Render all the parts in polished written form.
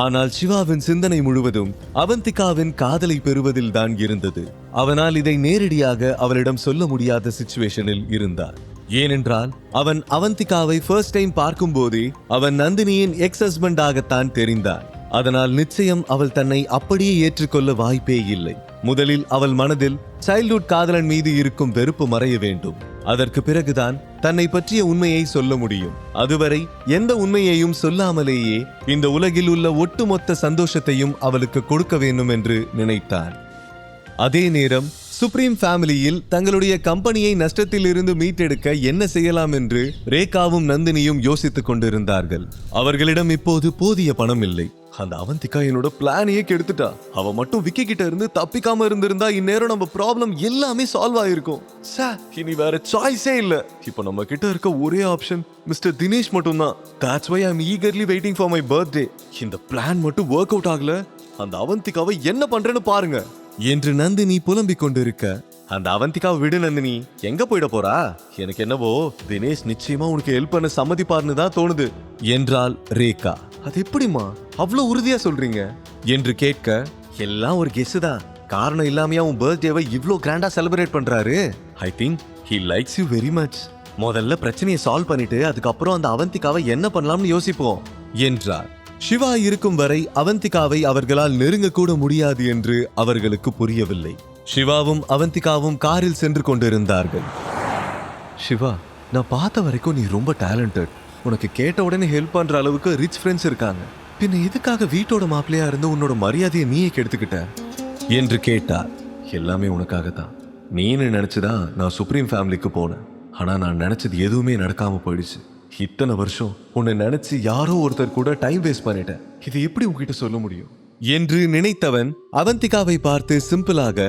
ஆனால் சிவாவின் சிந்தனை முழுவதும் அவந்திகாவின் காதலை பெறுவதில் தான் இருந்தது. அவனால் இதை நேரடியாக அவளிடம் சொல்ல முடியாத சிச்சுவேஷனில் இருந்தார். ஏனென்றால் அவன் அவந்திகாவை ஃபர்ஸ்ட் டைம் பார்க்கும் போதே அவன் நந்தினியின் எக்ஸ் ஹஸ்பண்டாகத்தான் தெரிந்தார். அதனால் நிச்சயம் அவள் தன்னை அப்படியே ஏற்றுக்கொள்ள வாய்ப்பே இல்லை. முதலில் அவள் மனதில் சைல்ட்ஹுட் காதலன் மீது இருக்கும் வெறுப்பு மறைய வேண்டும். அதற்கு பிறகுதான் தன்னை பற்றிய உண்மையை சொல்ல முடியும். அதுவரை எந்த உண்மையையும் சொல்லாமலேயே இந்த உலகில் உள்ள ஒட்டுமொத்த சந்தோஷத்தையும் அவளுக்கு கொடுக்க வேண்டும் என்று நினைத்தான். அதே நேரம் சுப்ரீம் ஃபேமிலியில் தங்களுடைய கம்பெனியை நஷ்டத்தில் இருந்து மீட்டெடுக்க என்ன செய்யலாம் என்று ரேகாவும் நந்தினியும் யோசித்துக் கொண்டிருந்தார்கள். அவர்களிடம் இப்போது போதிய பணம் இல்லை. அந்த அவந்திகா என்னோட பிளானையே கெடுத்துட்டா. அவ மட்டும் விக்கி கிட்ட இருந்து தப்பிக்காம இருந்திருந்தா இந்நேரம் நம்ம ப்ராப்ளம் எல்லாமே சால்வ் ஆயிருக்கும். இனி வேற சாய்ஸே இல்ல. இப்போ நம்ம கிட்ட இருக்க ஒரே ஆப்ஷன் மிஸ்டர் தினேஷ் மட்டும் தான். That's why I'm eagerly waiting for my birthday. இந்த பிளான் மட்டும் ஒர்க் அவுட் ஆகல, அந்த அவந்திகாவை என்ன பண்றேன்னு பாருங்க என்று நந்தினி புலம்பிக் கொண்டிருக்க, அந்த அவந்திகாவை விடு நந்தினி, எங்க போயிட போறா? எனக்கு என்னவோ தினேஷ் நிச்சயமா உனக்கு ஹெல்ப் பண்ண சம்மதிப்பார்னு தான் தோணுது என்றாள் ரேகா. அது எப்படிமா அவ்வளவு உறுதியா சொல்றீங்க என்று கேட்க, எல்லாம் ஒரு கெஸ் தான். காரணம் இல்லாமையா உன் பர்த்டேவை இவ்ளோ கிராண்டா செலிப்ரேட் பண்றாரு? I think he likes you very much. முதல்ல பிரச்சனையை சால்வ் பண்ணிட்டு அதுக்கப்புறம் அந்த அவந்திகாவை என்ன பண்ணலாம்னு யோசிப்போம் என்றார். சிவா இருக்கும் வரை அவந்திகாவை அவர்களால் நெருங்க கூட முடியாது என்று அவர்களுக்கு புரியவில்லை. சிவாவும் அவந்திகாவும் காரில் சென்று கொண்டிருந்தார்கள். சிவா, நான் பார்த்த வரைக்கும் நீ ரொம்ப டேலண்டட். உனக்கு கேட்ட உடனே ஹெல்ப் பண்ற அளவுக்கு ரிச் ஃப்ரெண்ட்ஸ் இருக்காங்க. பின்ன எதுக்காக வீட்டோட மாப்பிள்ளையா இருந்து உன்னோட மரியாதையை நீயே கெடுத்துக்கிட்ட என்று கேட்டார். எல்லாமே உனக்காக தான். நீன்னு நினைச்சுதான் நான் சுப்ரீம் ஃபேமிலிக்கு போனேன். ஆனா நான் நினைச்சது எதுவுமே நடக்காம போயிடுச்சு. இத்தனை வருஷம் உன்னை நினைச்சு யாரோ ஒருத்தர் கூட டைம் வேஸ்ட் பண்ணிட்டேன். இது எப்படி உங்ககிட்ட சொல்ல முடியும் என்று நினைத்தவன் அவந்திகாவை பார்த்து சிம்பிளாக,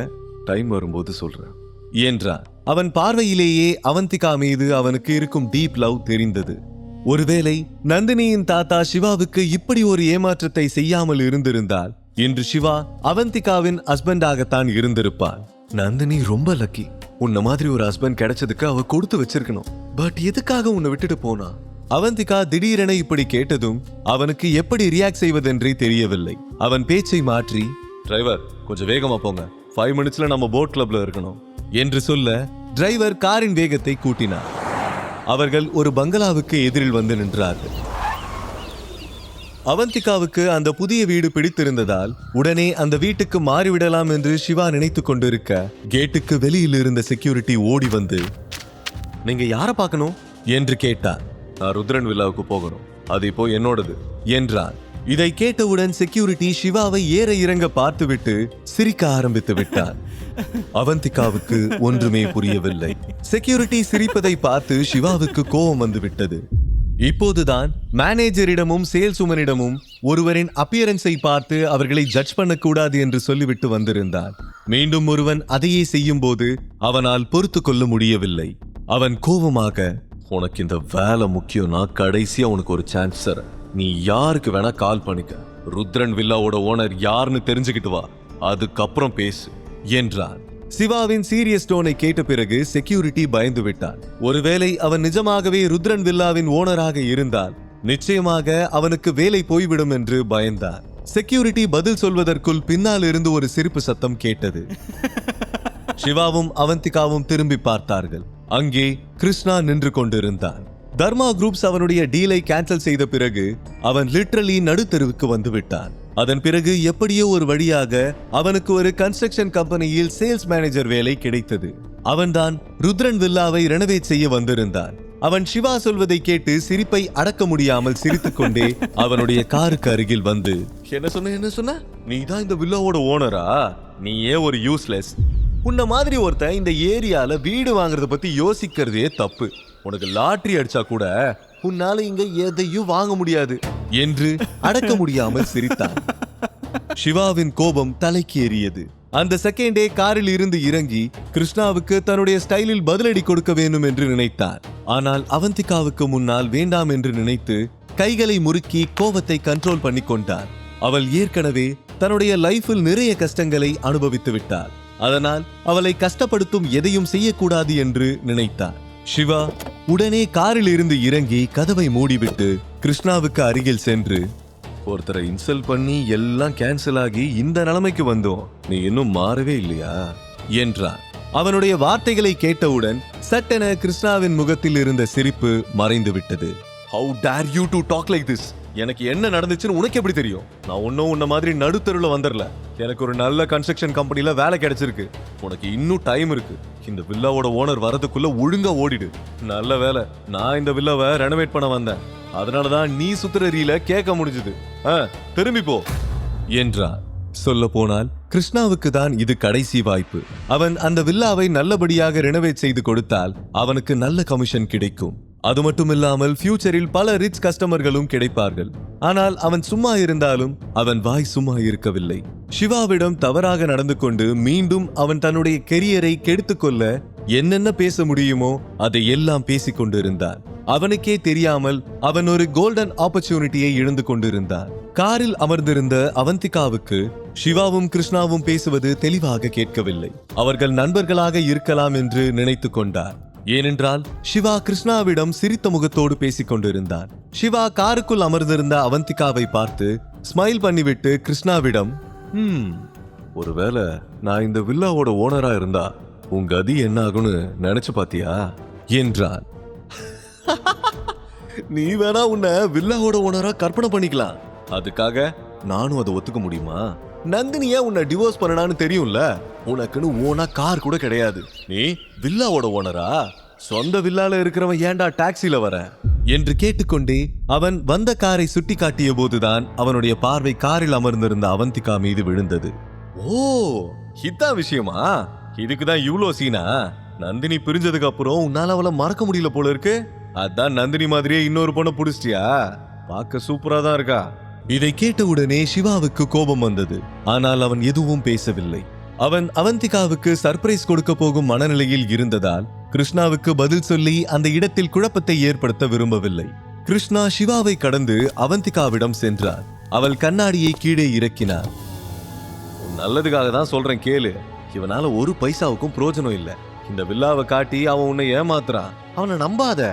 டைம் வரும்போது சொல்றேன் என்றான். அவன் பார்வையிலேயே அவந்திகா மீது அவனுக்கு இருக்கும் டீப் லவ் தெரிந்தது. ஒருவேளை நந்தினியின் தாத்தா சிவாவுக்கு இப்படி ஒரு ஏமாற்றத்தை செய்யாமல் இருந்திருந்தால் இன்று சிவா அவந்திகாவின் ஹஸ்பண்டாகத்தான் இருந்திருப்பான். நந்தினி ரொம்ப லக்கி. உன்ன மாதிரி ஒரு ஹஸ்பண்ட் கிடைச்சதுக்கு அவ கொடுத்து வச்சிருக்கணும். பட் எதுக்காக உன்னை விட்டுட்டு போனா? அவந்திகா திடீரென இப்படி கேட்டதும் அவனுக்கு எப்படி ரியாக்ட் செய்வதென்றே தெரியவில்லை. அவன் பேச்சை மாற்றி, டிரைவர் கொஞ்சம் வேகமா போங்க, 5 மினிட்ஸ்ல நம்ம போட் கிளப்ல இருக்கணும் என்று சொல்ல டிரைவர் காரின் வேகத்தை கூட்டினார். அவர்கள் ஒரு பங்களாவுக்கு எதிரில் வந்து நின்றார்கள். அவந்திகாவுக்கு அந்த புதிய வீடு பிடித்திருந்ததால் உடனே அந்த வீட்டுக்கு மாறிவிடலாம் என்று சிவா நினைத்து கொண்டிருக்க, கேட்டுக்கு வெளியில் இருந்த செக்யூரிட்டி ஓடி வந்து, நீங்க யாரை பார்க்கணும் என்று கேட்டார். நான் ருத்ரன் வில்லாவுக்கு போகணும், அது இப்போ என்னோடது என்றார். இதை கேட்டவுடன் செக்யூரிட்டி சிவாவை ஏற இறங்க பார்த்துவிட்டு சிரிக்க ஆரம்பித்து விட்டார். அவந்திகாவுக்கு ஒன்றுமே புரியவில்லை. செக்யூரிட்டி சிரிப்பதை பார்த்து சிவாவுக்கு கோபம் வந்து விட்டது. இப்போதுதான் மேனேஜரிடமும் சேல்ஸ் உமனிடமும் ஒருவரின் அப்பியரன்ஸை பார்த்து அவர்களை ஜட்ஜ் பண்ணக்கூடாது என்று சொல்லிவிட்டு வந்திருந்தான். மீண்டும் ஒருவன் அதையே செய்யும் போது அவனால் பொறுத்து கொள்ள முடியவில்லை. அவன் கோபமாக, உனக்கு இந்த வேலை முக்கியம்னா கடைசியா உனக்கு ஒரு சான்ஸ் தர. நீ யாருக்கு வேணா கால் பண்ணிக்க. ருத்ரன் வில்லாவோட ஓனர் யாருன்னு தெரிஞ்சுக்கிட்டு வா, அதுக்கப்புறம் பேசு என்றான். சிவாவின் சீரியஸ் டோனை கேட்ட பிறகு செக்யூரிட்டி பயந்து விட்டான். ஒருவேளை அவன் நிஜமாகவே ருத்ரன் வில்லாவின் ஓனராக இருந்தால் நிச்சயமாக அவனுக்கு வேலை போய்விடும் என்று பயந்தான். செக்யூரிட்டி பதில் சொல்வதற்குள் பின்னால் இருந்து ஒரு சிரிப்பு சத்தம் கேட்டது. சிவாவும் அவந்திகாவும் திரும்பி பார்த்தார்கள். அங்கே கிருஷ்ணா நின்று கொண்டிருந்தான். தர்மா குரூப்ஸ் அவனுடைய டீலை கேன்சல் செய்த பிறகு அவன் லிட்டரலி நடுத்தெருவுக்கு வந்து விட்டான். அதன் பிறகு எப்படியோ ஒரு வழியாக அவனுக்கு ஒரு கன்ஸ்ட்ரக்ஷன் கம்பெனியில் சேல்ஸ் மேனேஜர் வேலை கிடைத்தது. அவன்தான் ருத்ரன் வில்லாவை ரெனோவேட் செய்ய வந்திருந்தான். அவன் சிவா சொல்வதை கேட்டு சிரிப்பை அடக்க முடியாமல் சிரித்துக் கொண்டே அவனுடைய காருக்கு அருகில் வந்து, என்ன சொன்ன? நீ தான் இந்த வில்லாவோட ஓனரா? நீயே ஒரு யூஸ்லெஸ். உன்ன மாதிரி ஒருத்தன் இந்த ஏரியால வீடு வாங்குறத பத்தி யோசிக்கிறதே தப்பு. உனக்கு லாட்டரி அடிச்சா கூட உன்னால இங்க எதையும் வாங்க முடியாது என்று அடக்க முடியாமல் சிரித்தான். சிவாவின் கோபம் தலைக்கு ஏறியது. அந்த செகண்டே காரில் இருந்து இறங்கி கிருஷ்ணாவுக்கு தன்னுடைய ஸ்டைலில் பதிலடி கொடுக்க வேண்டும் என்று நினைத்தார். ஆனால் அவந்திகாவுக்கு முன்னால் வேண்டாம் என்று நினைத்து கைகளை முறுக்கி கோபத்தை கண்ட்ரோல் பண்ணி கொண்டார். அவள் ஏற்கனவே தன்னுடைய லைஃபில் நிறைய கஷ்டங்களை அனுபவித்து விட்டாள். அதனால் அவளை கஷ்டப்படுத்தும் எதையும் செய்யக்கூடாது என்று நினைத்தார். சிவா உடனே காரில் இருந்து இறங்கி கதவை மூடிவிட்டு கிருஷ்ணாவுக்கு அருகில் சென்று, ஒருத்தரை இன்சல்ட் பண்ணி எல்லாம் கேன்சல் ஆகி இந்த நிலைமைக்கு வந்தோம், நீ இன்னும் மாறவே இல்லையா என்றார். அவனுடைய வார்த்தைகளை கேட்டவுடன் சட்டென கிருஷ்ணாவின் முகத்தில் இருந்த சிரிப்பு மறைந்து விட்டது. How dare you to talk like this? எனக்கு என்ன நடந்துச்சுன்னு உனக்கு எப்படி தெரியும்? நான் ஒன்னும் உன்ன மாதிரி நடுத்தருல வந்துடல. எனக்கு ஒரு நல்ல கன்ஸ்ட்ரக்ஷன் கம்பெனில வேலை கிடைச்சிருக்கு. உனக்கு இன்னும் டைம் இருக்கு. இந்த வில்லாவோட ஓனர் வரதுக்குள்ள ஒழுங்கா ஓடிடு. நல்ல வேலை, நான் இந்த வில்லாவை ரெனோவேட் பண்ண வந்தேன். அதனாலதான் நீ சுத்துற ரீல கேட்க முடிஞ்சது. திரும்பி போ என்றார். சொல்ல போனால் கிருஷ்ணாவுக்கு தான் இது கடைசி வாய்ப்பு. அவன் அந்த வில்லாவை நல்லபடியாக ரெனோவேட் செய்து கொடுத்தால் அவனுக்கு நல்ல கமிஷன் கிடைக்கும். அது மட்டும் இல்லாமல் ஃபியூச்சரில் பல ரிச் கஸ்டமர்களும் கிடைப்பார்கள். ஆனால் அவன் சும்மா இருந்தாலும் அவன் வாய் சும்மா இருக்கவில்லை. சிவாவிடம் தவறாக நடந்து கொண்டு மீண்டும் அவன் தன்னுடைய கெரியரை கெடுத்துக்கொள்ள என்னென்ன பேச முடியுமோ அதை எல்லாம் பேசிக் கொண்டிருந்தான். அவனுக்கே தெரியாமல் அவன் ஒரு கோல்டன் ஆப்பர்ச்சுனிட்டியை இழந்து கொண்டிருந்தான். காரில் அமர்ந்திருந்த அவந்திகாவுக்கு சிவாவும் கிருஷ்ணாவும் பேசுவது தெளிவாக கேட்கவில்லை. அவர்கள் நண்பர்களாக இருக்கலாம் என்று நினைத்து கொண்டார். ஏனென்றால் சிவா கிருஷ்ணாவிடம் சிரித்த முகத்தோடு பேசிக் கொண்டிருந்தான். சிவா காருக்குள் அமர்ந்திருந்த அவந்திகாவை பார்த்து ஸ்மைல் பண்ணிவிட்டு கிருஷ்ணாவிடம், ஒருவேளை நான் இந்த வில்லாவோட ஓனரா இருந்தா உங்க கதி என்ன ஆகும்னு நினைச்சு பாத்தியா என்றான். நீ வேணா உன்னை வில்லாவோட ஓனரா கற்பனை பண்ணிக்கலாம். அதுக்காக நானும் அதை ஒத்துக்க முடியுமா? நந்தினியா உன்னை டிவோர்ஸ் பண்ணனான்னு தெரியும்ல. உனக்குன்னு ஓனா கார் கூட கிடையாது. நீ வில்லாவோட ஓனரா? சொந்த வில்லால இருக்கிறவன் ஏன்டா டாக்ஸில வர என்று கேட்டுக்கொண்டே அவன் வந்த காரை சுட்டி காட்டிய போதுதான் அவனுடைய பார்வை காரில் அமர்ந்திருந்த அவந்திகா மீது விழுந்தது. ஓ, இதான் விஷயமா? இதுக்குதான் இவ்ளோ சீனா? நந்தினி பிரிஞ்சதுக்கு அப்புறம் உன்னால அவளை மறக்க முடியல போல இருக்கு. அதான் நந்தினி மாதிரியே இன்னொரு பொண்ணை புடிச்சிட்டியா? பார்க்க சூப்பரா தான் இருக்கா. இதை கேட்டவுடனே சிவாவுக்கு கோபம் வந்தது. ஆனால் அவன் எதுவும் பேசவில்லை. அவன் அவந்திகாவுக்கு சர்ப்ரைஸ் கொடுக்க போகும் மனநிலையில் இருந்ததால் கிருஷ்ணாவுக்கு பதில் சொல்லி அந்த இடத்தில் குழப்பத்தை ஏற்படுத்த விரும்பவில்லை. கிருஷ்ணா சிவாவை கடந்து அவந்திகாவிடம் சென்றார். அவள் கண்ணாடியை கீழே இறக்கினார். நல்லதுக்காக தான் சொல்றேன் கேளு. இவனால ஒரு பைசாவுக்கும் பிரயோஜனம் இல்ல. இந்த வில்லாவை காட்டி அவன் உன்னை ஏமாத்துறான். அவனை நம்பாத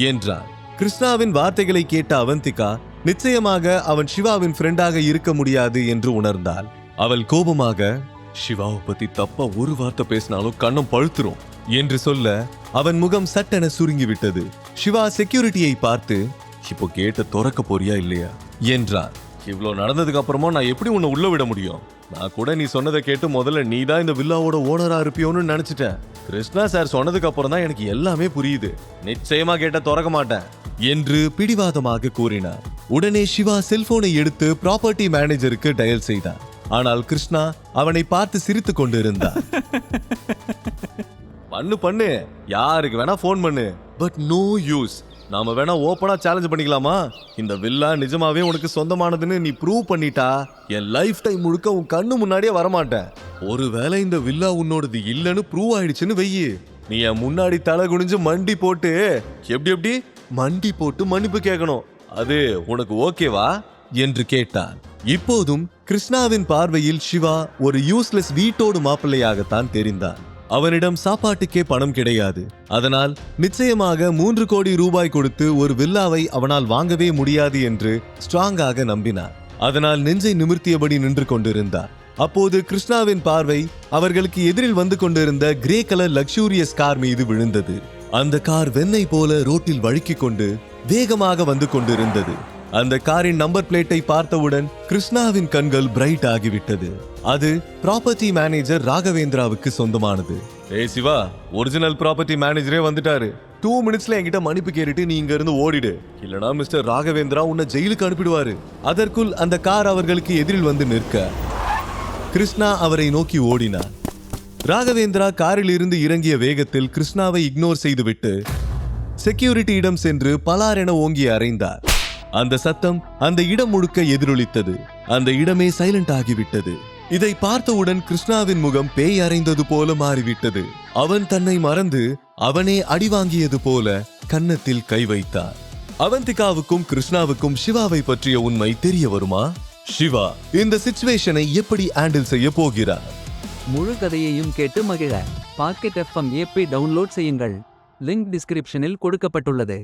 என்றான். கிருஷ்ணாவின் வார்த்தைகளை கேட்ட அவந்திகா நிச்சயமாக அவன் சிவாவின் ஃப்ரெண்டாக இருக்க முடியாது என்று உணர்ந்தாள். அவள் கோபமாக, சிவாவை பத்தி தப்பா ஒரு வார்த்தை பேசினாலும் கண்ணம் பழுத்துரும் என்று சொல்ல அவன் முகம் சட்டென சுருங்கிவிட்டது. சிவா செக்யூரிட்டியை பார்த்து, இப்போ கேட்ட திறக்க போறியா இல்லையா என்றான். இவ்வளவு நடந்ததுக்கு அப்புறமா நான் எப்படி உன்னை உள்ள விட முடியும்? நான் கூட நீ சொன்னதை கேட்டு முதல்ல நீ தான் இந்த வில்லாவோட ஓனரா இருப்பியோன்னு நினைச்சிட்டேன். கிருஷ்ணா சார் சொன்னதுக்கு அப்புறம் தான் எனக்கு எல்லாமே புரியுது. நிச்சயமா கேட்ட திறக்க மாட்டேன் என்று பிடிவாதமாக கூறினார். உடனே சிவா செல்போனை எடுத்து ப்ராப்பர்ட்டி மேனேஜருக்கு டயல் செய்தார். ஆனால் கிருஷ்ணா அவனை பார்த்து சிரித்து கொண்டிருந்தார். பண்ணு யாருக்கு வேணா போன் பண்ணு, பட் நோ யூஸ். நாம வேணா ஓபனா சேலஞ்ச் பண்ணிக்கலாமா? இந்த வில்லா நிஜமாவே உனக்கு சொந்தமானதுன்னு நீ ப்ரூவ் பண்ணிட்டா என் லைஃப் டைம் முழுக்க உன் கண்ணு முன்னாடியே வரமாட்டேன். ஒருவேளை இந்த வில்லா உன்னோடது இல்லன்னு ப்ரூவ் ஆயிடுச்சுன்னு வெய்யி, நீ என் முன்னாடி தலை குனிஞ்சு மண்டி போட்டு எப்படி மண்டி போட்டு மன்னிப்பு கேட்கணும். அது உனக்கு ஓகேவா என்று கேட்டான். இப்போதும் கிருஷ்ணாவின் பார்வையில் சிவா ஒரு யூஸ்லெஸ் வீட்டோடு மாப்பிள்ளையாகத்தான் தெரிந்தான். அவனிடம் சாப்பாட்டுக்கே பணம் கிடையாது. அதனால் நிச்சயமாக 3 கோடி ரூபாய் கொடுத்து ஒரு வில்லாவை அவனால் வாங்கவே முடியாது என்று ஸ்ட்ராங்காக நம்பினார். அதனால் நெஞ்சை நிமிர்த்தியபடி நின்று கொண்டிருந்தார். அப்போது கிருஷ்ணாவின் பார்வை அவர்களுக்கு எதிரில் வந்து கொண்டிருந்த கிரே கலர் லக்ஸூரியஸ் கார் மீது விழுந்தது. அந்த கார் வெண்ணெய் போல ரோட்டில் வழுக்கிக் கொண்டு வேகமாக வந்து கொண்டிருந்தது. அந்த காரின் நம்பர் பிளேட்டை பார்த்தவுடன் கிருஷ்ணாவின் கண்கள் பிரைட் ஆகிவிட்டது. அது ப்ராப்பர்ட்டி மேனேஜர் ராகவேந்திராவுக்கு சொந்தமானது. ஏய் சிவா, ஒரிஜினல் ப்ராப்பர்ட்டி மேனேஜரே வந்துட்டாரு. 2 மினிட்ஸ்ல என்கிட்ட மன்னிப்பு கேட்டுட்டு நீ இங்க இருந்து ஓடிடு, இல்லனா மிஸ்டர் ராகவேந்திரா உன்னை ஜெயிலுக்கு அனுப்பிடுவாரு. அதற்குள் அந்த கார் அவர்களுக்கு எதிரில் வந்து நிற்க கிருஷ்ணா அவரை நோக்கி ஓடினார். ராகவேந்திரா காரில் இருந்து இறங்கிய வேகத்தில் கிருஷ்ணாவை இக்னோர் செய்துவிட்டு செக்யூரிட்டியிடம் சென்று பலாரென ஓங்கி அறைந்தார். அந்த சத்தம் அந்த இடம் முழுக்க எதிரொலித்தது. அந்த இடமே சைலண்ட் ஆகிவிட்டது. இதை பார்த்தவுடன் கிருஷ்ணாவின் முகம் பேய் அறைந்தது போல மாறிவிட்டது. அவன் தன்னை மறந்து அவனே அடி வாங்கியது போல கன்னத்தில் கை வைத்தார். அவந்திகாவுக்கும் கிருஷ்ணாவுக்கும் சிவாவை பற்றிய உண்மை தெரிய வருமா? சிவா இந்த சிச்சுவேஷனை எப்படி ஹேண்டில் செய்ய போகிறார்? முழு கதையையும் கேட்டு மகிழ பாக்கெட் FM ஆப்பை டவுன்லோட் செய்யுங்கள். லிங்க் டிஸ்கிரிப்ஷனில் கொடுக்கப்பட்டுள்ளது.